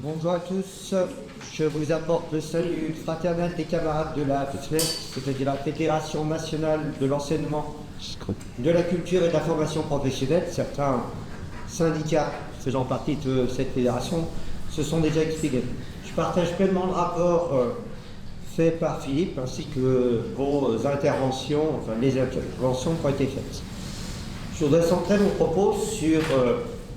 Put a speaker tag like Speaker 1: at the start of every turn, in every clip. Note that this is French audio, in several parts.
Speaker 1: Bonjour à tous, je vous apporte le salut fraternel des camarades de la FNES, c'est-à-dire la Fédération nationale de l'enseignement, de la culture et de la formation professionnelle. Certains syndicats faisant partie de cette fédération se sont déjà exprimés. Je partage pleinement le rapport fait par Philippe ainsi que vos interventions, enfin les interventions qui ont été faites. Je voudrais centrer mon propos sur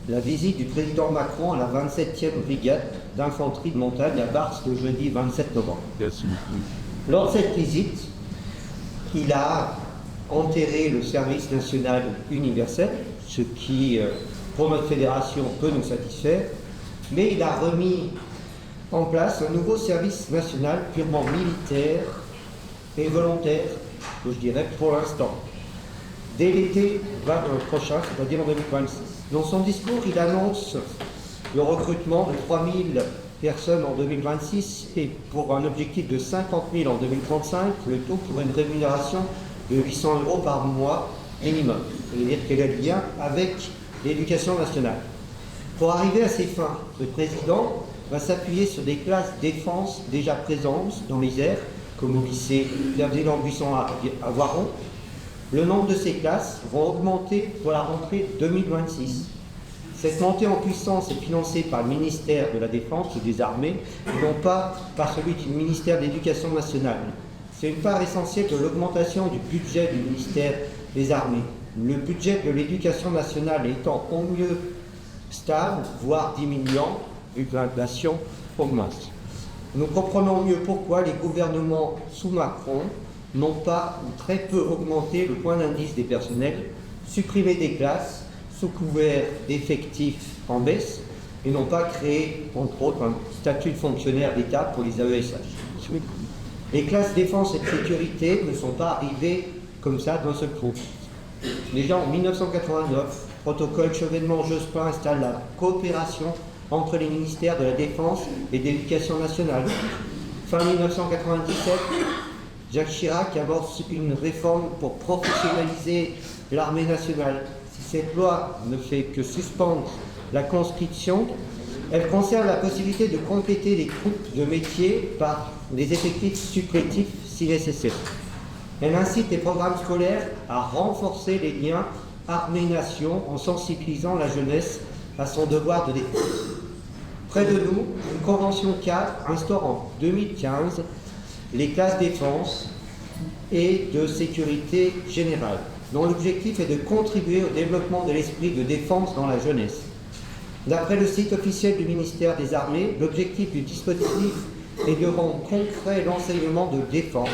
Speaker 1: la visite du président Macron à la 27e brigade d'infanterie de montagne à Bars le jeudi 27 novembre. Lors de cette visite, il a enterré le service national universel, ce qui, pour notre fédération, peut nous satisfaire, mais il a remis en place un nouveau service national purement militaire et volontaire, que je dirais pour l'instant, dès l'été prochain, c'est-à-dire en 2026. Dans son discours, il annonce le recrutement de 3000 personnes en 2026 et pour un objectif de 50 000 en 2035, le tout pour une rémunération de 800 € par mois minimum. C'est-à-dire qu'elle est lien avec l'éducation nationale. Pour arriver à ces fins, le président va s'appuyer sur des classes défense déjà présentes dans les airs, comme au lycée Ferdinand-Buisson à Voiron. Le nombre de ces classes vont augmenter pour la rentrée 2026. Cette montée en puissance est financée par le ministère de la Défense et des Armées, et non pas par celui du ministère de l'Éducation nationale. C'est une part essentielle de l'augmentation du budget du ministère des Armées. Le budget de l'Éducation nationale étant au mieux stable, voire diminuant, vu que l'inflation augmente. Nous comprenons mieux pourquoi les gouvernements sous Macron n'ont pas ou très peu augmenté le point d'indice des personnels, supprimé des classes sous couvert d'effectifs en baisse et n'ont pas créé, entre autres, un statut de fonctionnaire d'État pour les AESH. Les classes défense et de sécurité ne sont pas arrivées comme ça d'un seul coup. Déjà en 1989, protocole Chevènement-Jospin installe la coopération entre les ministères de la Défense et de l'Éducation nationale. Fin 1997, Jacques Chirac aborde une réforme pour professionnaliser l'armée nationale. Si cette loi ne fait que suspendre la conscription, elle concerne la possibilité de compléter les groupes de métiers par des effectifs supplétifs si nécessaire. Elle incite les programmes scolaires à renforcer les liens armée-nation en sensibilisant la jeunesse à son devoir de défense. Près de nous, une convention cadre instaure en 2015 les classes défense et de sécurité générale, dont l'objectif est de contribuer au développement de l'esprit de défense dans la jeunesse. D'après le site officiel du ministère des Armées, l'objectif du dispositif est de rendre concret l'enseignement de défense.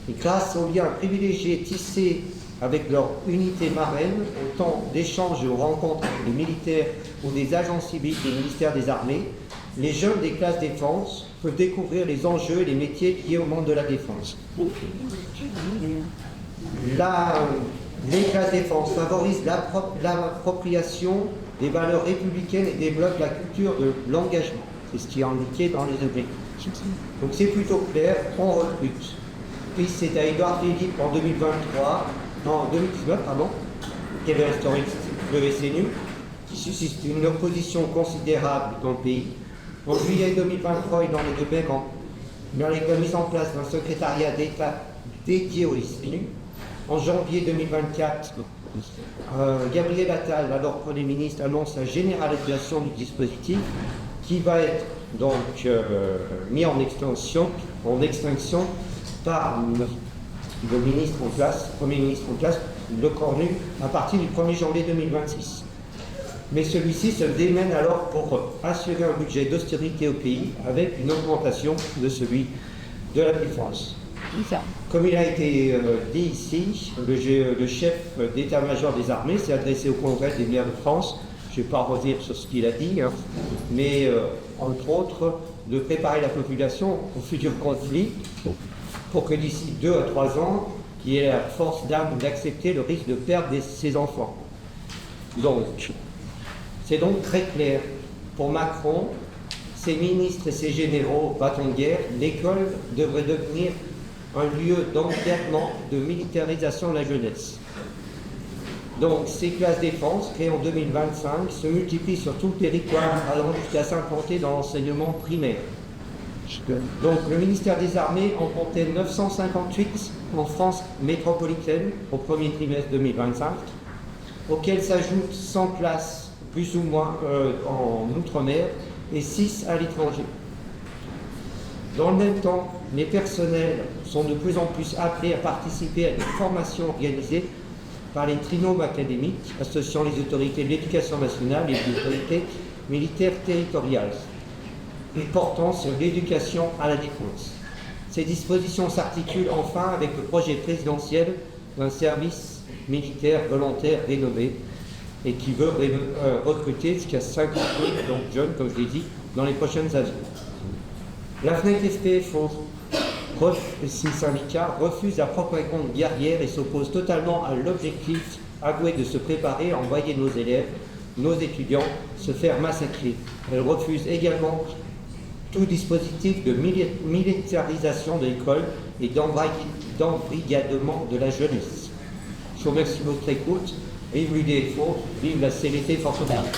Speaker 1: Et grâce aux liens privilégiés tissés avec leur unité marraine, au temps d'échanges et aux rencontres avec les militaires ou des agents civils du ministère des Armées, les jeunes des classes défense peuvent découvrir les enjeux et les métiers liés au monde de la défense. Les classes défense favorisent l'appropriation des valeurs républicaines et développent la culture de l'engagement. C'est ce qui est indiqué dans les objectifs. Donc c'est plutôt clair, on recrute. Puis c'est à Édouard Philippe en 2019, qui avait instauré le SNU, qui suscite une opposition considérable dans le pays. En juillet 2023, il en est de même dans la mise en place d'un secrétariat d'État dédié au SNU. En janvier 2024, Gabriel Attal, alors Premier ministre, annonce la généralisation du dispositif qui va être donc mis en extinction par le ministre en place, Premier ministre en place, Le Cornu, à partir du 1er janvier 2026. Mais celui-ci se démène alors pour assurer un budget d'austérité au pays avec une augmentation de celui de la défense. Comme il a été dit ici, le chef d'état-major des armées s'est adressé au Congrès des maires de France. Je ne vais pas revenir sur ce qu'il a dit, mais entre autres, de préparer la population au futur conflit pour que d'ici 2 à 3 ans, il y ait la force d'âme d'accepter le risque de perdre ses enfants. Donc, c'est donc très clair. Pour Macron, ses ministres et ses généraux battent en guerre. L'école devrait devenir un lieu d'enterrement, de militarisation de la jeunesse. Donc, ces classes défense, créées en 2025, se multiplient sur tout le territoire, allant jusqu'à s'implanter dans l'enseignement primaire. Donc, le ministère des Armées en comptait 958 en France métropolitaine au premier trimestre 2025, auxquelles s'ajoutent 100 classes plus ou moins en Outre-mer et 6 à l'étranger. Dans le même temps, les personnels sont de plus en plus appelés à participer à des formations organisées par les trinômes académiques associant les autorités de l'éducation nationale et les autorités militaires territoriales et portant sur l'éducation à la défense. Ces dispositions s'articulent enfin avec le projet présidentiel d'un service militaire volontaire rénové et qui veut recruter jusqu'à 50 000 jeunes, comme je l'ai dit, dans les prochaines années. La FNEC-FPFO et ses syndicats refusent la propagande guerrière et s'opposent totalement à l'objectif avoué de se préparer à envoyer nos élèves, nos étudiants, se faire massacrer. Elle refuse également tout dispositif de militarisation de l'école et d'embrigadement de la jeunesse. Je vous remercie de votre écoute. Vive l'UDFO, vive la CVT Force Armées.